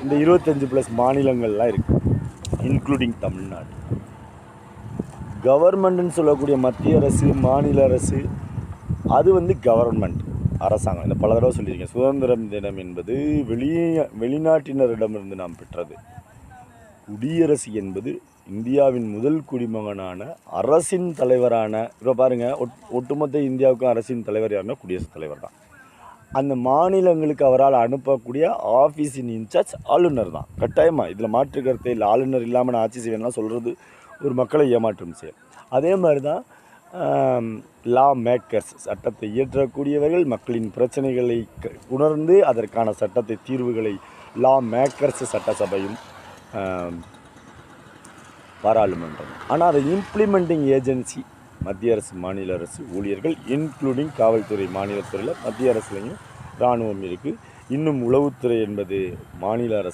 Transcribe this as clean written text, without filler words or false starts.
இந்த 25+ மாநிலங்கள்லாம் இருக்குது, இன்க்ளூடிங் தமிழ்நாடு. கவர்மெண்ட்டுன்னு சொல்லக்கூடிய மத்திய அரசு, மாநில அரசு, அது வந்து கவர்மெண்ட் அரசாங்கம். இந்த பல தடவை சொல்லியிருக்கேன். சுதந்திரம் தினம் என்பது வெளிநாட்டினரிடமிருந்து நாம் பெற்றது. குடியரசு என்பது இந்தியாவின் முதல் குடிமகனான அரசின் தலைவரான, இப்போ பாருங்கள், ஒட்டுமொத்த இந்தியாவுக்கும் அரசின் தலைவர் யாருன்னா குடியரசுத் தலைவர் தான். அந்த மாநிலங்களுக்கு அவரால் அனுப்பக்கூடிய ஆஃபீஸின் இன்சார்ஜ் ஆளுநர் தான். கட்டாயமாக இதில் மாற்று கருத்தை இல்லை. ஆளுநர் இல்லாமல் நான் ஆட்சி செய்வேன்லாம் சொல்கிறது ஒரு மக்களை ஏமாற்றம் செய்யும். அதே மாதிரி தான் லா மேக்கர்ஸ், சட்டத்தை இயற்றக்கூடியவர்கள் மக்களின் பிரச்சனைகளை உணர்ந்து அதற்கான சட்டத்தை தீர்வுகளை லா மேக்கர்ஸ் சட்டசபையும் பாராளுமன்றம். ஆனால் அதை இம்ப்ளிமெண்டிங் ஏஜென்சி மத்திய அரசு, மாநில அரசு ஊழியர்கள், இன்க்ளூடிங் காவல்துறை மாநிலத்துறையில், மத்திய அரசுலையும் இராணுவம் இருக்குது. இன்னும் உளவுத்துறை என்பது மாநில அரசு.